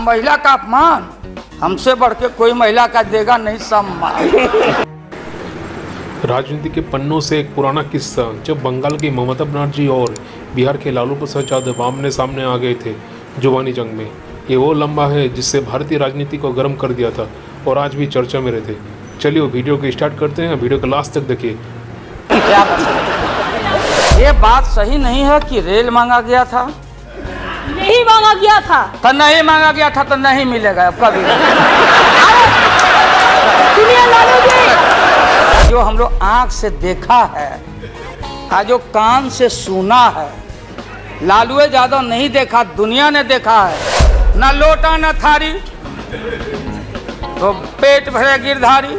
महिला का अपमान, हमसे बढ़ के कोई महिला का देगा नहीं सम्मान। राजनीति के पन्नों से एक पुराना किस्सा, जब बंगाल की ममता बनर्जी और बिहार के लालू प्रसाद यादव आमने सामने आ गए थे जुबानी जंग में। ये वो लम्हा है जिससे भारतीय राजनीति को गर्म कर दिया था और आज भी चर्चा में रहते। चलिए वीडियो को स्टार्ट करते हैं, वीडियो को लास्ट तक देखिए। क्या ये बात सही नहीं है कि रेल मांगा गया था? नहीं मांगा गया था तो नहीं मांगा गया था तो नहीं मिलेगा अब कभी। सुनिए लालू जी, जो हम लोग आँख से देखा है, आज जो कान से सुना है, लालू यादव नहीं देखा, दुनिया ने देखा है। न लोटा न थारी तो पेट भरे गिरधारी।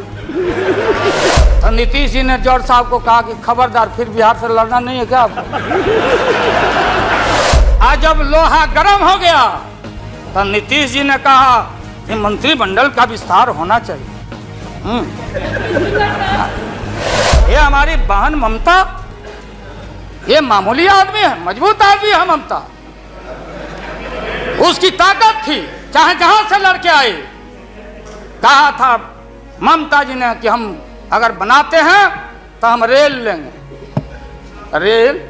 तो नीतीश जी ने जॉर्ज साहब को कहा कि खबरदार, फिर बिहार से लड़ना नहीं है क्या आपको? आज जब लोहा गर्म हो गया तो नीतीश जी ने कहा कि मंत्रिमंडल का विस्तार होना चाहिए। ये हमारी बहन ममता, ये मामूली आदमी है, मजबूत आदमी है ममता। उसकी ताकत थी, चाहे जहां से लड़के आए। कहा था ममता जी ने कि हम अगर बनाते हैं तो हम रेल लेंगे। रेल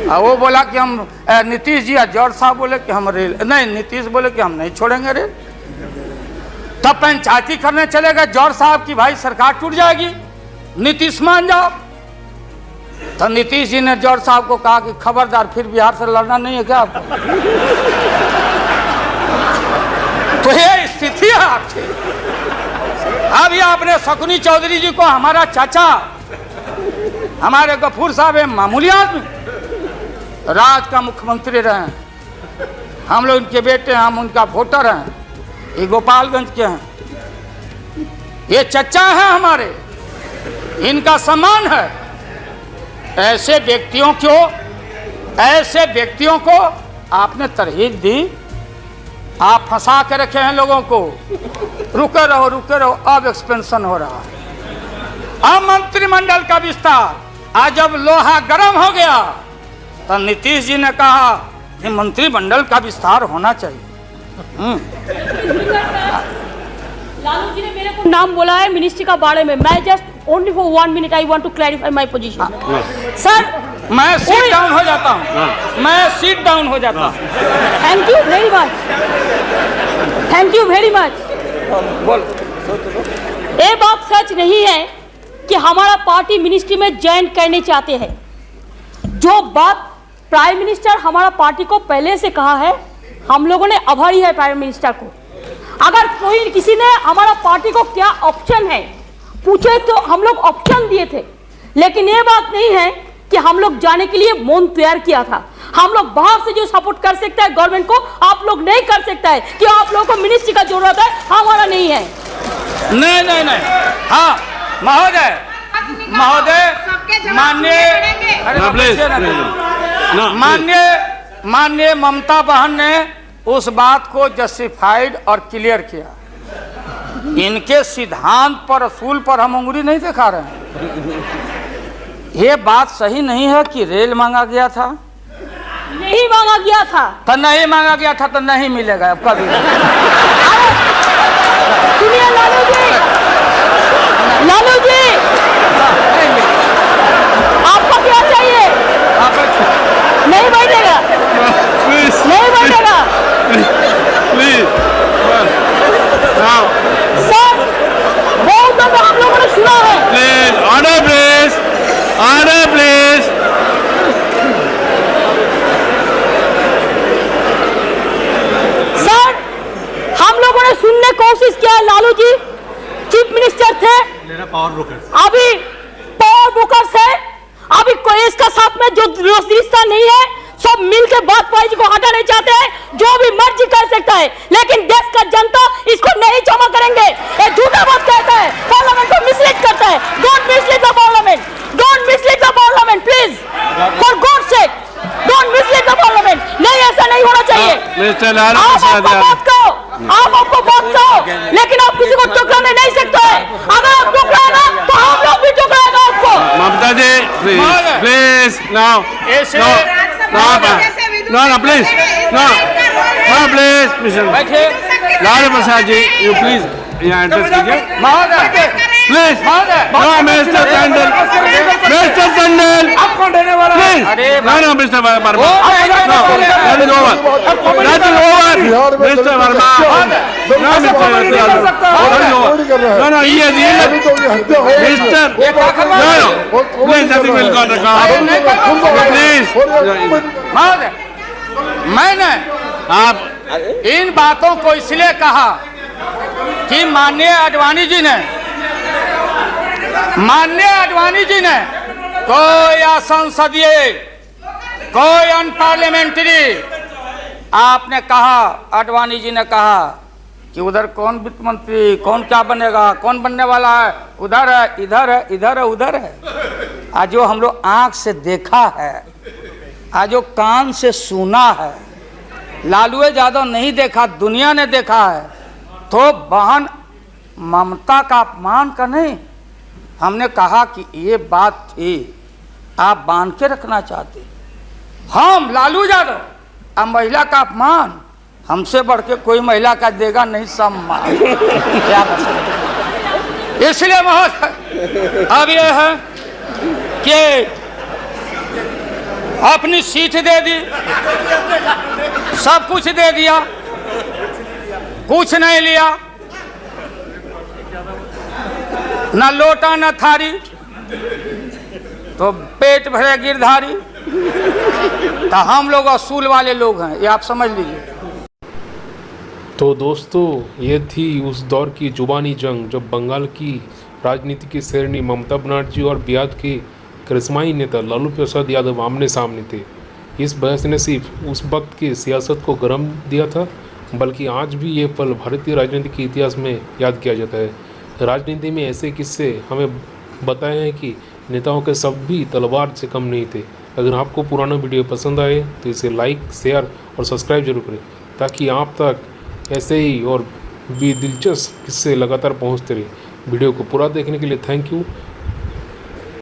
वो बोला कि हम, नीतीश जी और जॉर्ज साहब बोले कि हम रेल नहीं, नीतीश बोले कि हम नहीं छोड़ेंगे रेल। तब पंचायती करने चले गए जॉर्ज साहब की भाई सरकार टूट जाएगी, नीतीश मान जाओ। तो नीतीश जी ने जॉर्ज साहब को कहा कि खबरदार, फिर बिहार से लड़ना नहीं है क्या आपको? तो ये स्थिति है आपकी। अभी आपने शकुनी चौधरी जी को, हमारा चाचा, हमारे गफूर साहब मामूली आदमी, राज्य का मुख्यमंत्री रहे, हम लोग उनके बेटे हैं, हम उनका वोटर हैं, ये गोपालगंज के हैं, ये चचा हैं हमारे, इनका सम्मान है। ऐसे व्यक्तियों को आपने तरहीब दी, आप फंसा के रखे हैं लोगों को। रुके रहो, अब एक्सपेंशन हो रहा है। अब मंत्रिमंडल का विस्तार, आज जब लोहा गर्म हो गया तो नीतीश जी ने कहा कि मंत्रिमंडल का विस्तार होना चाहिए। लालू जी ने मेरे को नाम बोला है मिनिस्ट्री का बारे में। मैं just only for 1 minute I want to clarify my position. Sir, मैं सीट डाउन हो जाता हूँ, मैं सीट डाउन हो जाता हूँ। Thank you very much, thank you very much. बोल। ये बात सच नहीं है कि हमारा पार्टी मिनिस्ट्री में ज्वाइन करने चाहते हैं। जो बात प्राइम मिनिस्टर हमारा पार्टी को पहले से कहा है, हम लोगों ने आभारी है प्राइम मिनिस्टर को। अगर कोई किसी ने हमारा पार्टी को क्या ऑप्शन है पूछे तो हम लोग ऑप्शन दिए थे, लेकिन ये बात नहीं है कि हम लोग जाने के लिए मन तैयार किया था। हम लोग बाहर से जो सपोर्ट कर सकता है गवर्नमेंट को, आप लोग नहीं कर सकता है कि आप लोगों को मिनिस्ट्री का जरूरत है, हमारा नहीं है। नहीं। हाँ महोदय, माननीय ममता बहन ने उस बात को जस्टिफाइड और क्लियर किया। इनके सिद्धांत पर, असूल पर हम उंगली नहीं दिखा रहे हैं। ये बात सही नहीं है कि रेल मांगा गया था? नहीं मांगा गया था तो नहीं मांगा गया था तो नहीं मिलेगा अब कभी। सुनिए लालू जी, आपको क्या चाहिए? नहीं बैठेगा, नहीं बैठेगा सर, बहुत दफा हम लोगों ने सुना है। Order please. सर, हम लोगों ने सुनने की कोशिश किया। लालू जी चीफ मिनिस्टर थे, अभी पावर ब्रोकर्स है, अभी कोई इसका साथ में जो रिश्ता नहीं है, सब मिलकर बात बाजी को हटाने चाहते हैं। जो भी मर्जी कर सकता है, लेकिन देश का जनता इसको नहीं क्षमा करेंगे। ये झूठा बात कहता है, पार्लियामेंट को मिसलीड करता है। Don't mislead the parliament, don't mislead the parliament please, for God sake, don't mislead the parliament. नहीं, ऐसा नहीं होना चाहिए। आप आपको बात कहो, लेकिन आप किसी को टोकराने नहीं सकते हैं। अगर आप टोकराएगा तो हम लोग भी टोकराएगा आपको। ममता जी प्लीज, नाउ, ऐसे no, please, no. हाँ प्लीज मिस्टर बैठिए लालू प्रसाद जी, यू प्लीज यहाँ एड्रेस कीजिए महोदय, प्लीज। महोदय, हाँ मिस्टर टंडन, मिस्टर टंडन आप कौन देने वाला है? प्लीज। अरे नो मिस्टर वर्मा, वो नहीं देने वाले हैं। that is over, mister Verma, no mister no ये mister no please nothing will go please. महोदय, मैंने आप इन बातों को इसलिए कहा कि माननीय आडवाणी जी ने कोई असंसदीय, कोई अनपार्लियामेंट्री, आपने कहा, आडवाणी जी ने कहा कि उधर कौन वित्त मंत्री, कौन क्या बनेगा, कौन बनने वाला है, उधर है, इधर है, इधर है, उधर है। आज जो हम लोग आंख से देखा है, आज जो कान से सुना है, लालू यादव नहीं देखा, दुनिया ने देखा है, तो बहन ममता का अपमान का नहीं। हमने कहा कि ये बात थी, आप बांध के रखना चाहते, हम लालू यादव, अब महिला का अपमान हमसे बढ़ के कोई महिला का देगा नहीं सम्मान। क्या बता, इसलिए महोदय अब ये है कि अपनी सीट दे दी, सब कुछ दे दिया, कुछ नहीं लिया, न लोटा न थारी, तो पेट भरे गिरधारी। तो हम लोग असूल वाले लोग हैं, ये आप समझ लीजिए। तो दोस्तों, ये थी उस दौर की जुबानी जंग जब बंगाल की राजनीति की शेरनी ममता बनर्जी और बिहार के करिश्माई नेता लालू प्रसाद यादव आमने सामने थे। इस बहस ने सिर्फ उस वक्त की सियासत को गर्म दिया था, बल्कि आज भी ये पल भारतीय राजनीति के इतिहास में याद किया जाता है। राजनीति में ऐसे किस्से हमें बताए हैं कि नेताओं के सब भी तलवार से कम नहीं थे। अगर आपको पुराना वीडियो पसंद आए तो इसे लाइक, शेयर और सब्सक्राइब जरूर करें, ताकि आप तक ऐसे ही और भी दिलचस्प किस्से लगातार पहुंचते रहे। वीडियो को पूरा देखने के लिए थैंक यू।